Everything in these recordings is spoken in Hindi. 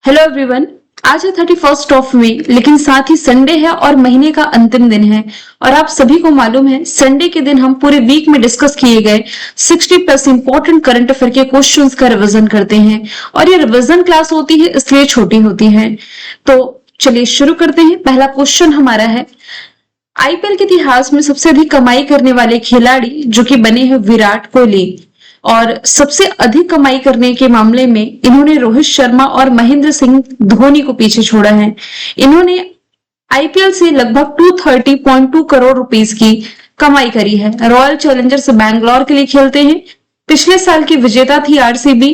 Hello everyone. आज है 31 मई, लेकिन साथ ही संडे है और महीने का अंतिम दिन है। और आप सभी को मालूम है संडे के दिन हम पूरे वीक में डिस्कस किए गए 60+ इंपॉर्टेंट करंट अफेयर के क्वेश्चंस का रिवीजन करते हैं। और ये रिवीजन क्लास होती है इसलिए छोटी होती है। तो चलिए शुरू करते हैं। पहला क्वेश्चन हमारा है, आईपीएल के इतिहास में सबसे अधिक कमाई करने वाले खिलाड़ी जो कि बने हैं विराट कोहली। और सबसे अधिक कमाई करने के मामले में इन्होंने रोहित शर्मा और महेंद्र सिंह धोनी को पीछे छोड़ा है। इन्होंने आईपीएल से लगभग 230.2 करोड़ रुपीस की कमाई करी है। रॉयल चैलेंजर्स बैंगलोर के लिए खेलते हैं। पिछले साल की विजेता थी आरसीबी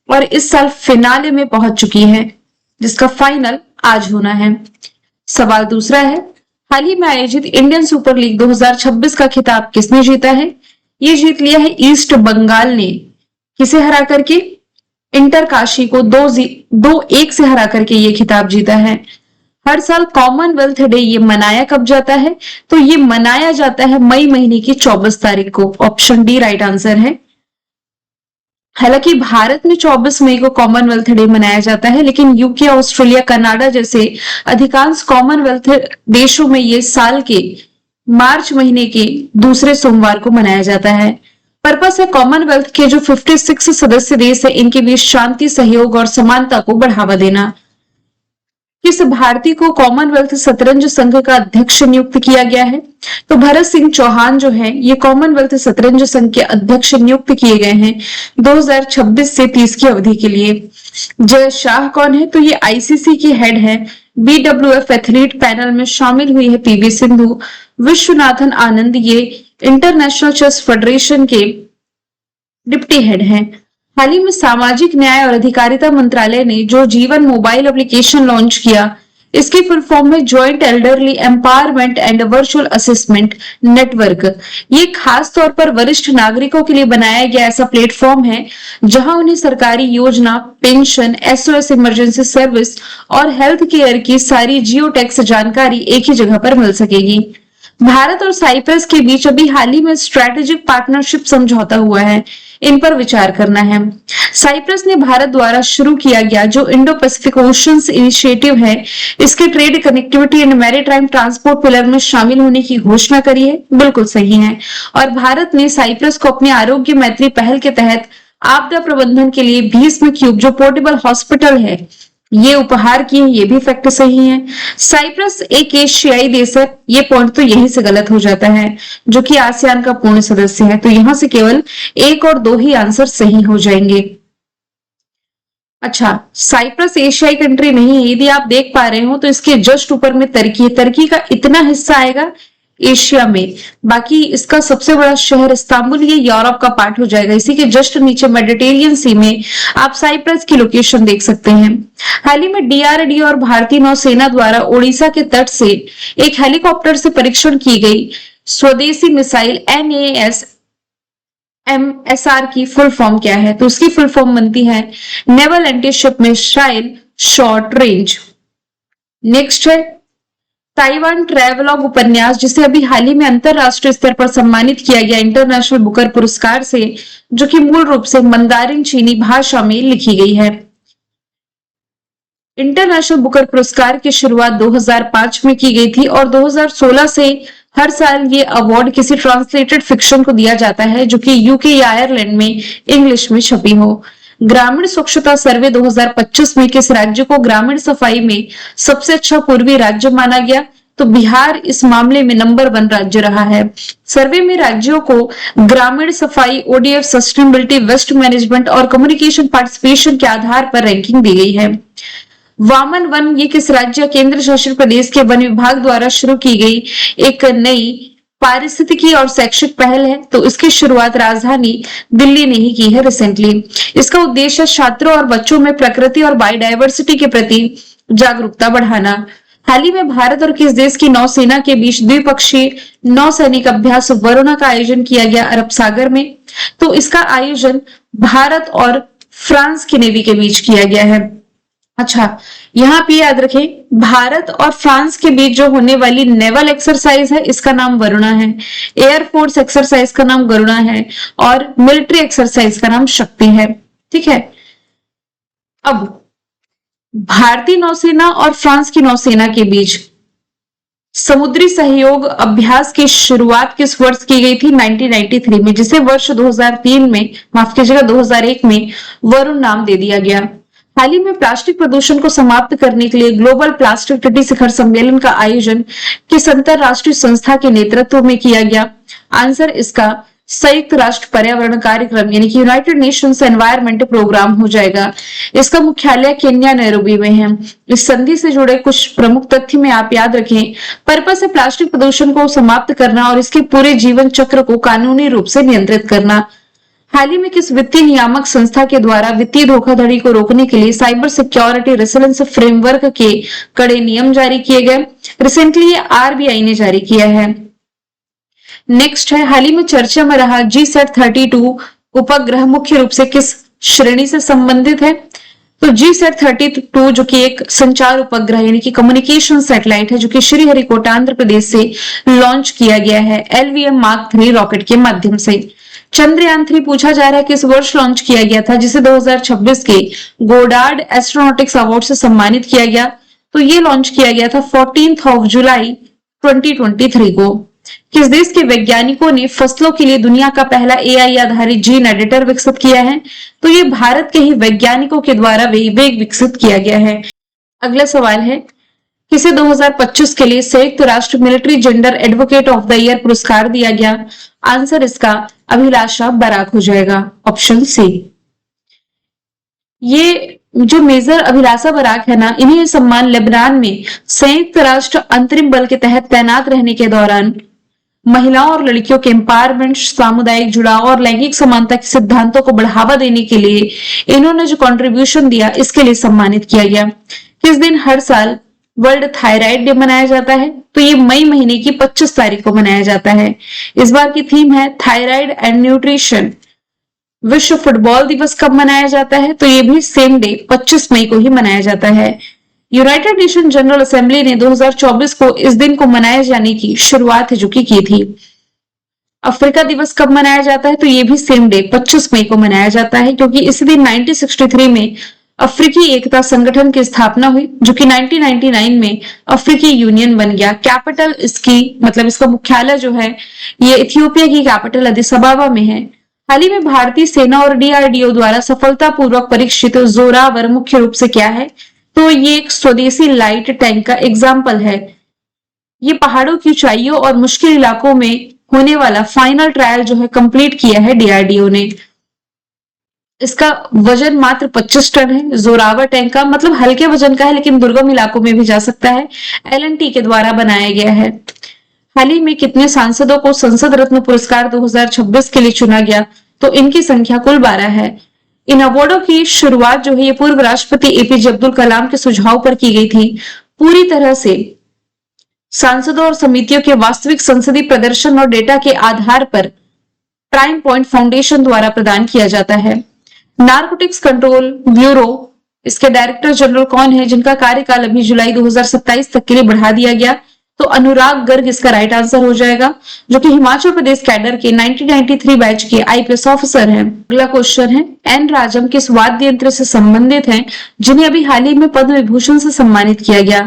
और इस साल फिनाले में पहुंच चुकी है, जिसका फाइनल आज होना है। सवाल दूसरा है, हाल ही में आयोजित इंडियन सुपर लीग 2026 का खिताब किसने जीता है? ये जीत लिया है ईस्ट बंगाल ने। किसे हरा करके? इंटर काशी को 2-1 से हरा करके ये खिताब जीता है। हर साल कॉमनवेल्थ डे ये मनाया कब जाता है? तो ये मनाया जाता है मई महीने की 24 तारीख को। ऑप्शन डी राइट आंसर है। हालांकि भारत में 24 मई को कॉमनवेल्थ डे मनाया जाता है, लेकिन यूके, ऑस्ट्रेलिया, कनाडा जैसे अधिकांश कॉमनवेल्थ देशों में ये साल के मार्च महीने के दूसरे सोमवार को मनाया जाता है। पर्पस है कॉमनवेल्थ के जो 56 सदस्य देश है इनके बीच शांति, सहयोग और समानता को बढ़ावा देना। किस भारतीय को कॉमनवेल्थ शतरंज संघ का अध्यक्ष नियुक्त किया गया है? तो भरत सिंह चौहान जो है ये कॉमनवेल्थ शतरंज संघ के अध्यक्ष नियुक्त किए गए हैं 2026 से 30 की अवधि के लिए। जय शाह कौन है? तो ये आईसीसी की हेड है। बीडब्ल्यूएफ एथलीट पैनल में शामिल हुई है पीवी सिंधु। विश्वनाथन आनंद ये इंटरनेशनल चेस फेडरेशन के डिप्टी हेड हैं। हाल ही में सामाजिक न्याय और अधिकारिता मंत्रालय ने जो जीवन मोबाइल एप्लीकेशन लॉन्च किया, इसकी फुल फॉर्म है joint elderly empowerment and virtual असिस्टमेंट network. ये खास तौर पर वरिष्ठ नागरिकों के लिए बनाया गया ऐसा प्लेटफॉर्म है जहां उन्हें सरकारी योजना, पेंशन, एसओएस इमरजेंसी सर्विस और हेल्थ केयर की सारी जियो टैक्स जानकारी एक ही जगह पर मिल सकेगी। भारत और साइप्रस के बीच अभी हाल ही में स्ट्रेटेजिक पार्टनरशिप समझौता हुआ है, इन पर विचार करना है। साइप्रस ने भारत द्वारा शुरू किया गया जो इंडो पैसिफिक ओशंस इनिशिएटिव है, इसके trade, connectivity and maritime transport pillar में शामिल होने की घोषणा करी है। बिल्कुल सही है। और भारत ने साइप्रस को अपने आरोग्य मैत्री पहल के तहत आपदा प्रबंधन के लिए भीष्म क्यूब जो पोर्टेबल हॉस्पिटल है ये उपहार किए। ये भी फैक्ट सही है। साइप्रस एक एशियाई देश है, ये पॉइंट तो यहीं से गलत हो जाता है, जो कि आसियान का पूर्ण सदस्य है। तो यहां से केवल 1 और 2 ही आंसर सही हो जाएंगे। अच्छा, साइप्रस एशियाई कंट्री नहीं है। यदि आप देख पा रहे हो तो इसके जस्ट ऊपर में तुर्की है। तुर्की का इतना हिस्सा आएगा एशिया में, बाकी इसका सबसे बड़ा शहर इस्तांबुल ये यूरोप का पार्ट हो जाएगा। इसी के जस्ट नीचे मेडिटेरियन सी में आप साइप्रस की लोकेशन देख सकते हैं। हाल ही में डीआरडीओ और भारतीय नौसेना द्वारा ओडिशा के तट से एक हेलीकॉप्टर से परीक्षण की गई स्वदेशी मिसाइल NAS MSR की फुल फॉर्म क्या है? तो उसकी फुल फॉर्म बनती है naval anti ship missile short range. Next है ताइवान ट्रैवलॉग उपन्यास, जिसे अभी हाल ही में अंतरराष्ट्रीय स्तर पर सम्मानित किया गया इंटरनेशनल बुकर पुरस्कार से, जो कि मूल रूप से मंदारिन चीनी भाषा में लिखी गई है। इंटरनेशनल बुकर पुरस्कार की शुरुआत 2005 में की गई थी और 2016 से हर साल ये अवार्ड किसी ट्रांसलेटेड फिक्शन को दिया जाता है जो कि यूके या आयरलैंड में इंग्लिश में छपी हो। ग्रामीण स्वच्छता सर्वे 2025 में किस राज्य को ग्रामीण सफाई में सबसे अच्छा पूर्वी राज्य माना गया? तो बिहार इस मामले में नंबर 1 राज्य रहा है। सर्वे में राज्यों को ग्रामीण सफाई, ओडीएफ, सस्टेनेबिलिटी, वेस्ट मैनेजमेंट और कम्युनिकेशन पार्टिसिपेशन के आधार पर रैंकिंग दी गई है। वामन वन ये किस राज्य केंद्र शासित प्रदेश के वन विभाग द्वारा शुरू की गई एक नई पारिस्थितिकी और शैक्षिक पहल है? तो इसकी शुरुआत राजधानी दिल्ली ने ही की है रिसेंटली। इसका उद्देश्य छात्रों और बच्चों में प्रकृति और बायोडायवर्सिटी के प्रति जागरूकता बढ़ाना। हाल ही में भारत और किस देश की नौसेना के बीच द्विपक्षीय नौसैनिक अभ्यास वरुणा का आयोजन किया गया अरब सागर में? तो इसका आयोजन भारत और फ्रांस की नेवी के बीच किया गया है। अच्छा, यहाँ पे याद रखें भारत और फ्रांस के बीच जो होने वाली नेवल एक्सरसाइज है इसका नाम वरुणा है, एयरफोर्स एक्सरसाइज का नाम गरुणा है और मिलिट्री एक्सरसाइज का नाम शक्ति है। ठीक है। अब भारतीय नौसेना और फ्रांस की नौसेना के बीच समुद्री सहयोग अभ्यास की शुरुआत किस वर्ष की गई थी? 1993 में, जिसे वर्ष 2003 में, माफ कीजिएगा 2001 में वरुण नाम दे दिया गया। हाल ही में प्लास्टिक प्रदूषण को समाप्त करने के लिए ग्लोबल प्लास्टिक ट्रीटी शिखर सम्मेलन का आयोजन किस अंतरराष्ट्रीय संस्था के नेतृत्व में किया गया? आंसर इसका संयुक्त राष्ट्र पर्यावरण कार्यक्रम यानी कि यूनाइटेड नेशंस एनवायरमेंट प्रोग्राम हो जाएगा। इसका मुख्यालय केन्या नैरोबी में है। इस संधि से जुड़े कुछ प्रमुख तथ्य में आप याद रखें। पर्पस है प्लास्टिक प्रदूषण को समाप्त करना और इसके पूरे जीवन चक्र को कानूनी रूप से नियंत्रित करना। हाल ही में किस वित्तीय नियामक संस्था के द्वारा वित्तीय धोखाधड़ी को रोकने के लिए साइबर सिक्योरिटी रेसिलेंस फ्रेमवर्क के कड़े नियम जारी किए गए? रिसेंटली ये आरबीआई ने जारी किया है। नेक्स्ट है, हाल ही में चर्चा में रहा GSAT-32 उपग्रह मुख्य रूप से किस श्रेणी से संबंधित है? तो GSAT-32 जो कि एक संचार उपग्रह यानी कि कम्युनिकेशन सैटेलाइट है, जो कि श्रीहरिकोटा आंध्र प्रदेश से लॉन्च किया गया है LVM Mark 3 रॉकेट के माध्यम से। चंद्रयान 3 पूछा जा रहा है किस वर्ष लॉन्च किया गया था, जिसे 2026 के गोडार्ड एस्ट्रोनॉटिक्स अवार्ड से सम्मानित किया गया। तो ये लॉन्च किया गया था 14 जुलाई 2023 को। किस देश के वैज्ञानिकों ने फसलों के लिए दुनिया का पहला AI आधारित जीन एडिटर विकसित किया है? तो ये भारत के ही वैज्ञानिकों के द्वारा विकसित किया गया है। अगला सवाल है, किसे 2025 के लिए संयुक्त राष्ट्र military gender advocate of the year पुरस्कार दिया गया? आंसर इसका अभिलाषा बराक हो जाएगा, ऑप्शन सी। ये जो मेजर अभिलाषा बराक है ना, इन्हें सम्मान लेबनान में संयुक्त राष्ट्र अंतरिम बल के तहत तैनात रहने के दौरान महिलाओं और लड़कियों के एम्पावरमेंट, सामुदायिक जुड़ाव और लैंगिक समानता के सिद्धांतों को बढ़ावा देने के लिए इन्होंने जो कंट्रीब्यूशन दिया, इसके लिए सम्मानित किया गया। किस दिन हर साल वर्ल्ड थायराइड डे मनाया जाता है? तो ये मई महीने की 25 तारीख को मनाया जाता है। इस बार की थीम है थायराइड एंड न्यूट्रिशन। विश्व फुटबॉल दिवस कब मनाया जाता है? तो ये भी सेम डे 25 मई को ही मनाया जाता है। यूनाइटेड नेशन जनरल असेंबली ने 2024 को इस दिन को मनाए जाने की शुरुआत है जो कि की थी। अफ्रीका दिवस कब मनाया जाता है? तो ये भी सेम डे 25 मई को मनाया जाता है, क्योंकि इसी दिन 1963 में अफ्रीकी एकता संगठन की स्थापना हुई, जो कि 1999 में अफ्रीकी यूनियन बन गया। कैपिटल इसकी मतलब इसका मुख्यालय जो है ये इथियोपिया की कैपिटल अदिस अबाबा में है। हाल ही में भारतीय सेना और DRDO द्वारा सफलतापूर्वक परीक्षित जोरावर मुख्य रूप से क्या है? तो ये एक स्वदेशी लाइट टैंक का एग्जाम्पल है। ये पहाड़ों की ऊंचाइयों और मुश्किल इलाकों में होने वाला फाइनल ट्रायल जो है कंप्लीट किया है DRDO ने। इसका वजन मात्र 25 टन है। जोरावर टैंक का मतलब हल्के वजन का है, लेकिन दुर्गम इलाकों में भी जा सकता है। LNT के द्वारा बनाया गया है। हाल ही में कितने सांसदों को संसद रत्न पुरस्कार 2026 के लिए चुना गया? तो इनकी संख्या कुल 12 है। इन अवार्डों की शुरुआत जो है ये पूर्व राष्ट्रपति APJ अब्दुल कलाम के सुझाव पर की गई थी। पूरी तरह से सांसदों और समितियों के वास्तविक संसदीय प्रदर्शन और डेटा के आधार पर प्राइम पॉइंट फाउंडेशन द्वारा प्रदान किया जाता है। नारकोटिक्स कंट्रोल ब्यूरो, इसके डायरेक्टर जनरल कौन है, जिनका कार्यकाल अभी जुलाई 2027 तक के लिए बढ़ा दिया गया? तो अनुराग गर्ग इसका राइट आंसर हो जाएगा, जो कि हिमाचल प्रदेश कैडर के 1993 बैच के IPS ऑफिसर हैं। अगला क्वेश्चन है, एन राजम किस वाद्य यंत्र से संबंधित हैं, जिन्हें अभी हाल ही में पद्म विभूषण से सम्मानित किया गया?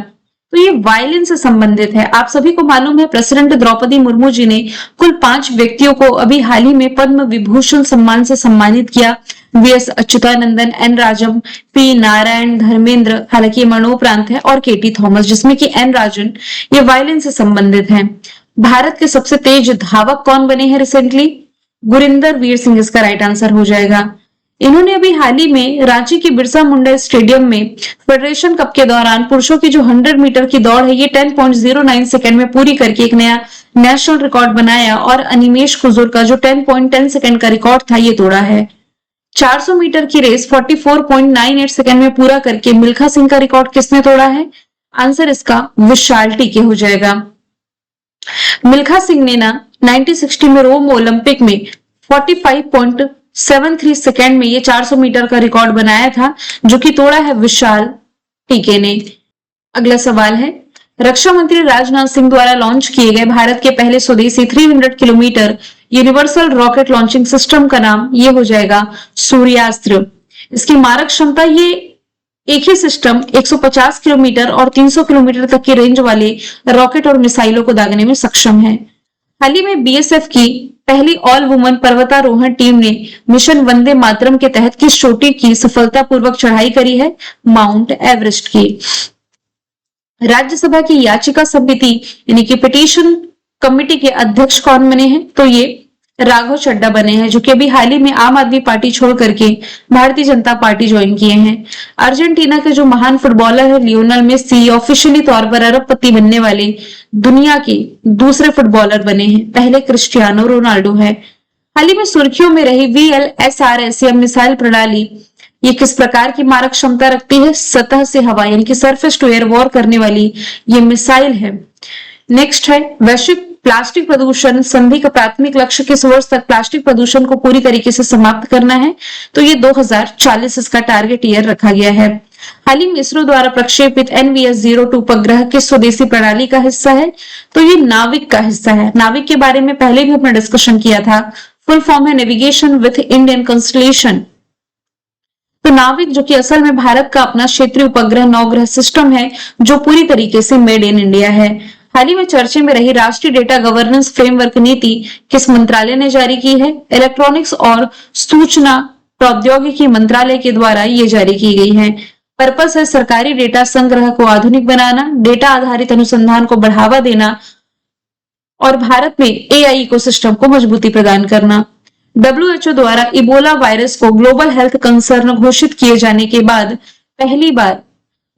तो ये वायलिन से संबंधित है। आप सभी को मालूम है प्रेसिडेंट द्रौपदी मुर्मू जी ने कुल 5 व्यक्तियों को अभी हाल ही में पद्म विभूषण सम्मान से सम्मानित किया। VS Achuthanandan, N Rajam, P Narayan, Dharmendra, हालांकि मरणोपरांत है, और KT थॉमस, जिसमें कि एन राजन ये वायलिन से संबंधित हैं। भारत के सबसे तेज धावक कौन बने हैं रिसेंटली? गुरिंदर वीर सिंह इसका राइट आंसर हो जाएगा। इन्होंने अभी हाल ही में रांची के बिरसा मुंडा स्टेडियम में फेडरेशन कप के दौरान पुरुषों की जो 100 मीटर की दौड़ है ये 10.09 सेकंड में पूरी करके एक नया नेशनल रिकॉर्ड बनाया, और अनिमेश कुजूर का जो 10.10 सेकंड का रिकॉर्ड था ये तोड़ा है। 400 मीटर की रेस 44.98 सेकंड में पूरा करके मिल्खा सिंह का रिकॉर्ड किसने तोड़ा है? आंसर इसका विशाल टीके हो जाएगा। मिल्खा सिंह ने ना 1960 में रोम ओलंपिक में 45.73 सेकंड में ये 400 मीटर का रिकॉर्ड बनाया था, जो कि तोड़ा है विशाल टीके ने। अगला सवाल है, रक्षा मंत्री राजनाथ सिंह द्वारा लॉन्च किए गए भारत के पहले स्वदेशी 300 kilometre universal rocket launching system का नाम ये हो जाएगा सूर्यास्त्र। इसकी मारक क्षमता ये एक ही सिस्टम 150 किलोमीटर और 300 किलोमीटर तक की रेंज वाले रॉकेट और मिसाइलों को दागने में सक्षम है। हाल ही में बीएसएफ की पहली ऑल वुमन पर्वतारोहण टीम ने मिशन वंदे मातरम के तहत किस चोटी की सफलतापूर्वक चढ़ाई करी है? माउंट एवरेस्ट की। राज्यसभा की याचिका समिति यानी कि पिटीशन कमेटी के अध्यक्ष कौन बने हैं? तो ये राघव चड्डा बने हैं, जो कि अभी हाल ही में आम आदमी पार्टी छोड़ करके भारतीय जनता पार्टी ज्वाइन किए हैं। अर्जेंटीना के जो महान फुटबॉलर है लियोनेल मेसी ऑफिशियली तौर पर अरबपति बनने वाले दुनिया के दूसरे फुटबॉलर बने हैं, पहले क्रिस्टियानो रोनाल्डो है। हाल ही में सुर्खियों में रही VLSRS या मिसाइल प्रणाली, ये किस प्रकार की मारक क्षमता रखती है? सतह से हवा यानी कि सरफेस टू एयर वॉर करने वाली ये मिसाइल है। नेक्स्ट है वैश्विक प्लास्टिक प्रदूषण संधि का प्राथमिक लक्ष्य किस वर्ष तक प्लास्टिक प्रदूषण को पूरी तरीके से समाप्त करना है? तो ये 2040 इसका टारगेट ईयर रखा गया है। हाल ही में इसरो द्वारा प्रक्षेपित NVS-02 उपग्रह किस स्वदेशी प्रणाली का हिस्सा है? तो ये नाविक का हिस्सा है। नाविक के बारे में पहले भी हमने डिस्कशन किया था, फुल फॉर्म है नेविगेशन विथ इंडियन कंस्टलेशन। तो नाविक जो कि असल में भारत का अपना क्षेत्रीय उपग्रह नवग्रह सिस्टम है, जो पूरी तरीके से मेड इन इंडिया है। हाल ही में चर्चे में रही राष्ट्रीय डेटा गवर्नेंस फ्रेमवर्क नीति किस मंत्रालय ने जारी की है? इलेक्ट्रॉनिक्स और सूचना प्रौद्योगिकी मंत्रालय के द्वारा ये जारी की गई है। पर्पस है सरकारी डेटा संग्रह को आधुनिक बनाना, डेटा आधारित अनुसंधान को बढ़ावा देना और भारत में AI इकोसिस्टम को मजबूती प्रदान करना। WHO द्वारा इबोला वायरस को ग्लोबल हेल्थ कंसर्न घोषित किए जाने के बाद पहली बार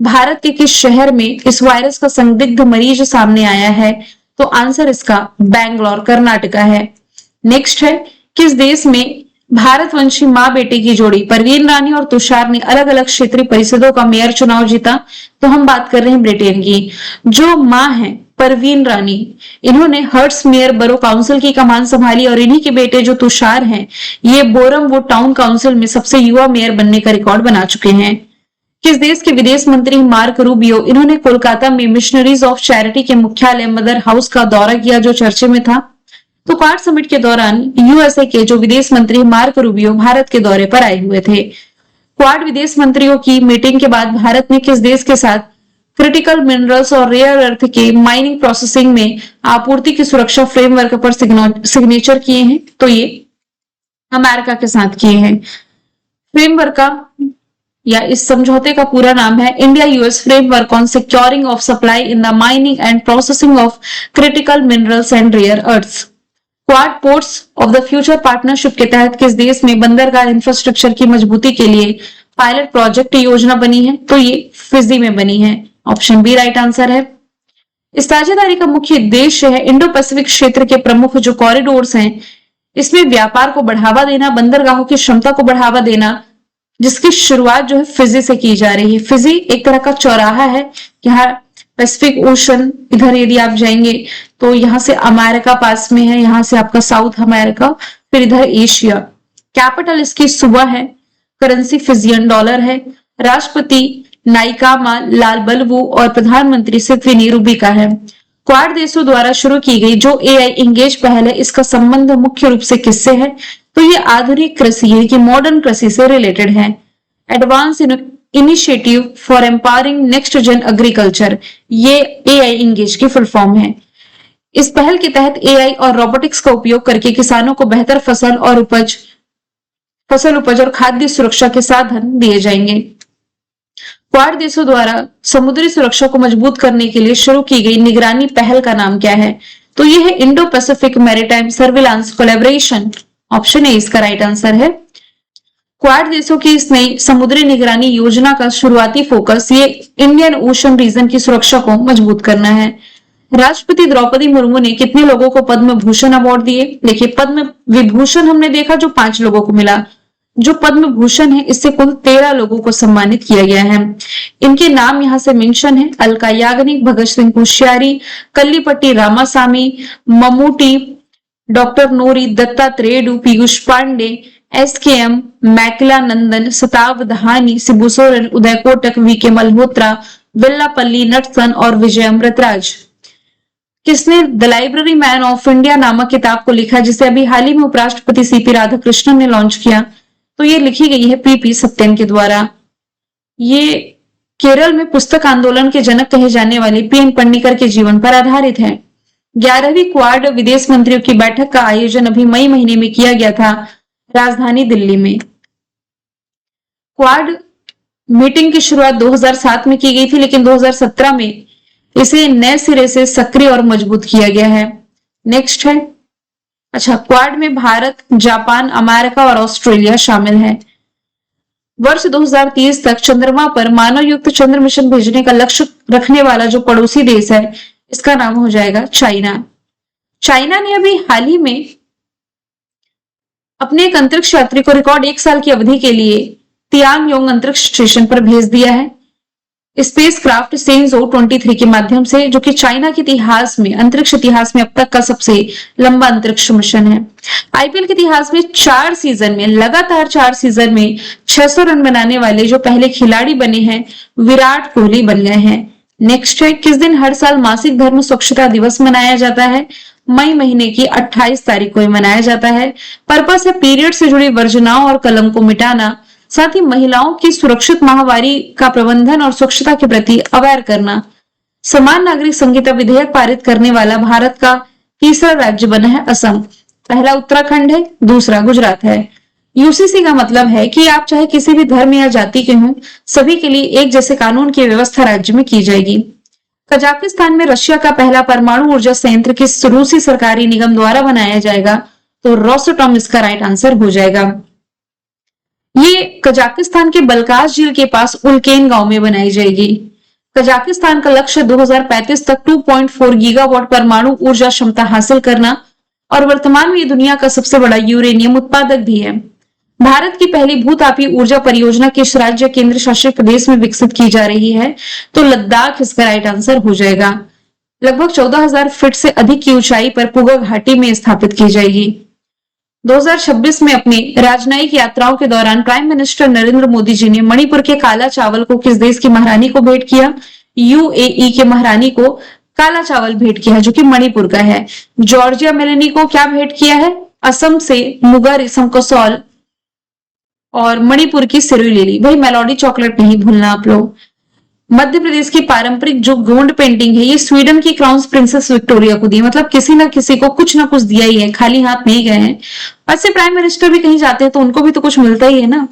भारत के किस शहर में इस वायरस का संदिग्ध मरीज सामने आया है? तो आंसर इसका बैंगलोर कर्नाटका है। नेक्स्ट है किस देश में भारतवंशी मां बेटे की जोड़ी परवीन रानी और तुषार ने अलग अलग क्षेत्रीय परिषदों का मेयर चुनाव जीता? तो हम बात कर रहे हैं ब्रिटेन की। जो मां है परवीन रानी, इन्होंने हर्ट्स मेयर बरो काउंसिल की कमान संभाली और इन्हीं के बेटे जो तुषार हैं, ये बोरमवुड टाउन काउंसिल में सबसे युवा मेयर बनने का रिकॉर्ड बना चुके हैं। किस देश के विदेश मंत्री मार्क रूबियो, इन्होंने कोलकाता में मिशनरीज ऑफ चैरिटी के मुख्यालय मदर हाउस का दौरा किया, जो चर्चे में था। तो क्वाड समिट के दौरान USA के जो विदेश मंत्री मार्क रूबियो भारत के दौरे पर आए हुए थे। क्वाड विदेश मंत्रियों की मीटिंग के बाद भारत ने किस देश के साथ क्रिटिकल मिनरल्स और रेयर अर्थ के माइनिंग प्रोसेसिंग में आपूर्ति की सुरक्षा फ्रेमवर्क पर सिग्नेचर किए हैं? तो ये अमेरिका के साथ किए हैं। फ्रेमवर्क का या इस समझौते का पूरा नाम है India US framework on securing of supply in the mining and processing of critical minerals and rare earths. Quad ports of the future partnership के तहत किस देश में बंदरगाह इंफ्रास्ट्रक्चर की मजबूती के लिए पायलट प्रोजेक्ट योजना बनी है? तो ये फिजी में बनी है। ऑप्शन बी राइट आंसर है। इस साझेदारी का मुख्य उद्देश्य है इंडो पैसिफिक क्षेत्र के प्रमुख जो कॉरिडोर्स हैं, इसमें व्यापार को बढ़ावा देना, बंदरगाहों की क्षमता को बढ़ावा देना, जिसकी शुरुआत जो है फिजी से की जा रही है। फिजी एक तरह का चौराहा है, यहाँ पैसिफिक ओशन, इधर यदि आप जाएंगे तो यहाँ से अमेरिका पास में है, यहाँ से आपका साउथ अमेरिका, फिर इधर एशिया। कैपिटल इसकी सुबह है, करेंसी फिजियन डॉलर है, राष्ट्रपति नाइकामा लाल बलवू और प्रधानमंत्री सिद्विनी रुबिका है। क्वाड देशों द्वारा शुरू की गई जो AI इंगेज पहल है, इसका संबंध मुख्य रूप से किससे है? तो ये आधुनिक कृषि है कि मॉडर्न कृषि से रिलेटेड है। Advance initiative for empowering next gen agriculture, ये AI इंगेज की फुल फॉर्म है। इस पहल के तहत AI और रोबोटिक्स का उपयोग करके किसानों को बेहतर फसल उपज और खाद्य सुरक्षा के साधन दिए जाएंगे। क्वाड देशों द्वारा समुद्री सुरक्षा को मजबूत करने के लिए शुरू की गई निगरानी पहल का नाम क्या है? तो यह है Indo Pacific maritime surveillance collaboration. Option A इसका राइट आंसर है। क्वाड देशों की इस नई समुद्री निगरानी योजना का शुरुआती फोकस ये इंडियन ओशन रीजन की सुरक्षा को मजबूत करना है। राष्ट्रपति द्रौपदी मुर्मू ने कितने लोगों को पद्म भूषण अवार्ड दिए? देखिए, पद्म विभूषण हमने देखा जो 5 लोगों को मिला, जो पद्म भूषण है इससे कुल 13 लोगों को सम्मानित किया गया है। इनके नाम यहाँ से मेंशन है: Alka Yagnik, Bhagat Singh Koshyari, Kallipatti Ramasamy, Mammootty, doctor Nori Dattatreya, Piyush Pande, SKM, Maeilanandhan, Shatavadhani, Shibu Soren, Uday Kotak, VK Malhotra, Vellappally Natesan और विजय अमृतराज। किसने the library man of India नामक किताब को लिखा, जिसे अभी हाल ही में उपराष्ट्रपति CP राधाकृष्णन ने लॉन्च किया? तो ये लिखी गई है PP सत्यन के द्वारा। ये केरल में पुस्तक आंदोलन के जनक कहे जाने वाले पी.एन. पन्नीकर के जीवन पर आधारित है। 11वीं क्वाड विदेश मंत्रियों की बैठक का आयोजन अभी मई महीने में किया गया था, राजधानी दिल्ली में। क्वाड मीटिंग की शुरुआत 2007 में की गई थी, लेकिन 2017 में इसे नए सिरे से सक्रिय और मजबूत किया गया है। नेक्स्ट है, अच्छा, क्वाड में भारत, जापान, अमेरिका और ऑस्ट्रेलिया शामिल है। वर्ष 2030 तक चंद्रमा पर मानव युक्त चंद्र मिशन भेजने का लक्ष्य रखने वाला जो पड़ोसी देश है, इसका नाम हो जाएगा चाइना। चाइना ने अभी हाल ही में अपने एक अंतरिक्ष यात्री को रिकॉर्ड 1 साल की अवधि के लिए तियांगयोंग अंतरिक्ष स्टेशन पर भेज दिया है। स्पेस क्राफ्ट सेंजो 23 के माध्यम से, जो कि चाइना के इतिहास में, अंतरिक्ष इतिहास में अब तक का सबसे लंबा अंतरिक्ष मिशन है। आईपीएल के इतिहास में लगातार 4 सीजन में 600 रन बनाने वाले जो पहले खिलाड़ी बने हैं, विराट कोहली बन गए हैं। नेक्स्ट है, किस दिन हर साल मासिक धर्म स्वच्छता दिवस मनाया जाता है? मई महीने की 28 तारीख को मनाया जाता है। पर्पस है पीरियड से जुड़ी वर्जनाओं और कलंक को मिटाना, साथ ही महिलाओं की सुरक्षित माहवारी का प्रबंधन और स्वच्छता के प्रति अवेयर करना। समान नागरिक संहिता विधेयक पारित करने वाला भारत का तीसरा राज्य बना है असम। पहला उत्तराखंड है, दूसरा गुजरात है। यूसीसी का मतलब है कि आप चाहे किसी भी धर्म या जाति के हों, सभी के लिए एक जैसे कानून की व्यवस्था राज्य में की जाएगी। कजाकिस्तान में रशिया का पहला परमाणु ऊर्जा संयंत्र किस रूसी सरकारी निगम द्वारा बनाया जाएगा? तो रोसटॉम इसका राइट आंसर हो जाएगा। ये कजाकिस्तान के बलकाश झील के पास उल्केन गांव में बनाई जाएगी। कजाकिस्तान का लक्ष्य 2035 तक 2.4 गीगावाट परमाणु ऊर्जा क्षमता हासिल करना, और वर्तमान में ये दुनिया का सबसे बड़ा यूरेनियम उत्पादक भी है। भारत की पहली भूतापीय ऊर्जा परियोजना किस राज्य केंद्र शासित प्रदेश में विकसित की जा रही है? तो लद्दाख इसका राइट आंसर हो जाएगा। लगभग 14,000 फीट से अधिक की ऊंचाई पर पुगा घाटी में स्थापित की जाएगी। 2026 में अपनी राजनयिक यात्राओं के दौरान प्राइम मिनिस्टर नरेंद्र मोदी जी ने मणिपुर के काला चावल को किस देश की महारानी को भेंट किया? यूएई के महारानी को काला चावल भेंट किया, जो कि मणिपुर का है। जॉर्जिया मेलेनी को क्या भेंट किया है? असम से मुगा रेशम कसौल और मणिपुर की सिरुई लिली। भाई मेलोडी चॉकलेट नहीं भूलना आप लोग। मध्य प्रदेश की पारंपरिक जो गोंड पेंटिंग है, ये स्वीडन की क्राउन प्रिंसेस विक्टोरिया को दी। मतलब किसी ना किसी को कुछ ना कुछ दिया ही है, खाली हाथ नहीं गए हैं। वैसे प्राइम मिनिस्टर भी कहीं जाते हैं तो उनको भी तो कुछ मिलता ही है ना।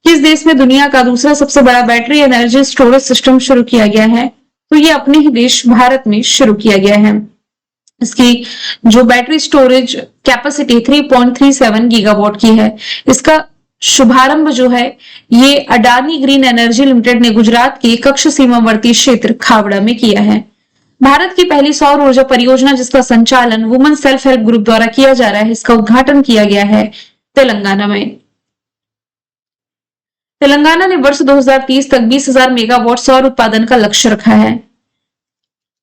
किस देश में दुनिया का दूसरा सबसे बड़ा बैटरी एनर्जी स्टोरेज सिस्टम शुरू किया गया है? तो ये अपने ही देश भारत में शुरू किया गया है। इसकी जो बैटरी स्टोरेज कैपेसिटी 3.37 गीगावाट की है। इसका शुभारंभ जो है ये अडानी ग्रीन एनर्जी लिमिटेड ने गुजरात के कक्ष सीमावर्ती क्षेत्र खावड़ा में किया है। भारत की पहली सौर ऊर्जा परियोजना जिसका संचालन वुमेन सेल्फ हेल्प ग्रुप द्वारा किया जा रहा है, इसका उद्घाटन किया गया है तेलंगाना में। तेलंगाना ने वर्ष 2030 तक 20,000 मेगावाट सौर उत्पादन का लक्ष्य रखा है।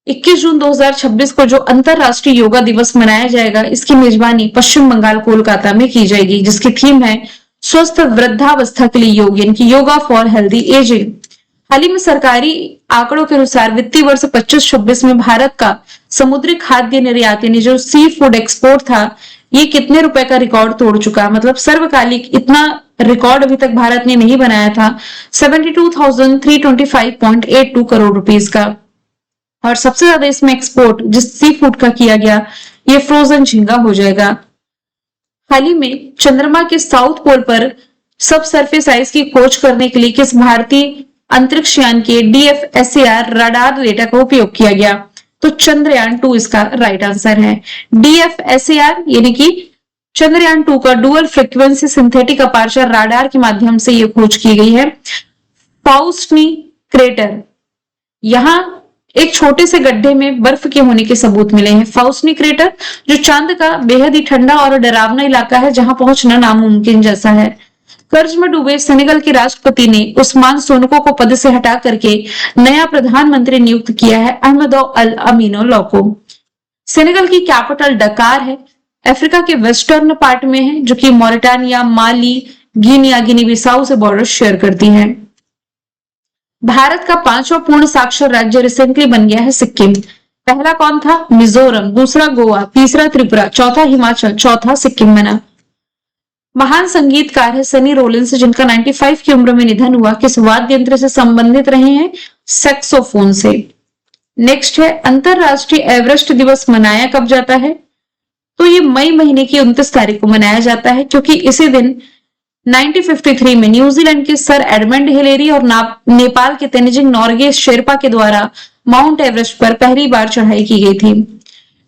21 जून 2026 को जो अंतरराष्ट्रीय योगा दिवस मनाया जाएगा, इसकी मेजबानी पश्चिम बंगाल कोलकाता में की जाएगी, जिसकी थीम है स्वस्थ वृद्धावस्था के लिए योग, यानी कि योगा फॉर हेल्दी एजिंग। हाल ही में सरकारी आंकड़ों के अनुसार वित्तीय वर्ष 25-26 में भारत का समुद्री खाद्य निर्यात यानी जो सी फूड एक्सपोर्ट था, ये कितने रुपए का रिकॉर्ड तोड़ चुका? मतलब सर्वकालिक इतना रिकॉर्ड अभी तक भारत ने नहीं बनाया था, 72,325.82 करोड़ रुपीस का। और सबसे ज्यादा इसमें एक्सपोर्ट जिस सी फूड का किया गया, ये फ्रोजन झींगा हो जाएगा। हाल ही में चंद्रमा के साउथ पोल पर सब सरफेस आइस की खोज करने के लिए किस भारतीय अंतरिक्ष यान के DFSAR रडार डेटा का उपयोग किया गया? तो चंद्रयान 2 इसका राइट आंसर है। DFSAR यानी कि चंद्रयान 2 का dual frequency synthetic aperture radar के माध्यम से यह खोज की गई है। फाउस्टनी क्रेटर, यहां एक छोटे से गड्ढे में बर्फ के होने के सबूत मिले हैं। फाउस्टनी क्रेटर जो चांद का बेहद ही ठंडा और डरावना इलाका है, जहां पहुंचना नामुमकिन जैसा है। कर्ज में डूबे सेनेगल के राष्ट्रपति ने उस्मान सोनको को पद से हटा करके नया प्रधानमंत्री नियुक्त किया है, अहमदो अल अमीनो लो को। सेनेगल की कैपिटल डकार है, अफ्रीका के वेस्टर्न पार्ट में है, जो कि मॉरिटानिया, माली, गिनी बिसाऊ से बॉर्डर शेयर करती है। भारत का 5वां पूर्ण साक्षर राज्य रिसेंटली बन गया है सिक्किम। पहला कौन था? मिजोरम, दूसरा गोवा, तीसरा त्रिपुरा, चौथा हिमाचल, चौथा सिक्किम बना। महान संगीतकार है सनी रोलिंस जिनका 95 की उम्र में निधन हुआ, किस वाद्य यंत्र से संबंधित रहे हैं? सैक्सोफोन से। नेक्स्ट है अंतरराष्ट्रीय एवरेस्ट दिवस मनाया कब जाता है? तो ये मई महीने की 29 तारीख को मनाया जाता है, क्योंकि इसी दिन 1953 में न्यूजीलैंड के सर एडमंड हिलेरी और नेपाल के तेनजिंग नोर्गे शेरपा के द्वारा माउंट एवरेस्ट पर पहली बार चढ़ाई की गई थी।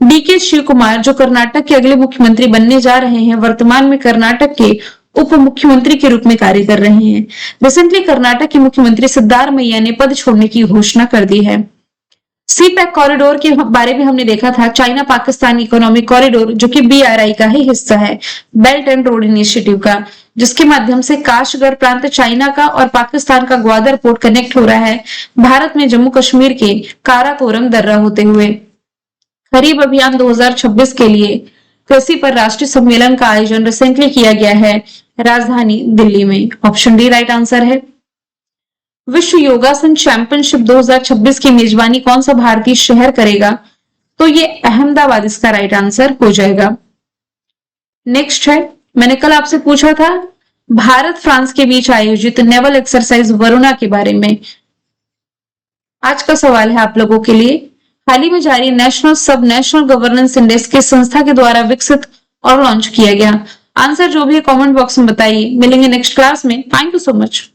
डीके शिव कुमार जो कर्नाटक के अगले मुख्यमंत्री बनने जा रहे हैं, वर्तमान में कर्नाटक के उप मुख्यमंत्री के रूप में कार्य कर रहे हैं। रिसेंटली कर्नाटक के मुख्यमंत्री सिद्धारमैया ने पद छोड़ने की घोषणा कर दी है। सी पैक कॉरिडोर के बारे में हमने देखा था, चाइना पाकिस्तान इकोनॉमिक कॉरिडोर, जो कि BRI का ही हिस्सा है, बेल्ट एंड रोड इनिशिएटिव का, जिसके माध्यम से काशगर प्रांत चाइना का और पाकिस्तान का ग्वादर पोर्ट कनेक्ट हो रहा है भारत में जम्मू कश्मीर के काराकोरम दर्रा होते हुए। खरीफ अभियान 2026 के लिए कृषि पर राष्ट्रीय सम्मेलन का आयोजन रिसेंटली किया गया है राजधानी दिल्ली में। ऑप्शन डी राइट आंसर है। विश्व योगासन चैंपियनशिप 2026 की मेजबानी कौन सा भारतीय शहर करेगा? तो ये अहमदाबाद इसका राइट आंसर हो जाएगा। नेक्स्ट है, मैंने कल आपसे पूछा था भारत फ्रांस के बीच आयोजित नेवल एक्सरसाइज वरुणा के बारे में। आज का सवाल है आप लोगों के लिए, हाल ही में जारी नेशनल सब नेशनल गवर्नेंस इंडेक्स किस संस्था के द्वारा विकसित और लॉन्च किया गया? आंसर जो भी है कमेंट बॉक्स में बताइए। मिलेंगे नेक्स्ट क्लास में। Thank you so much.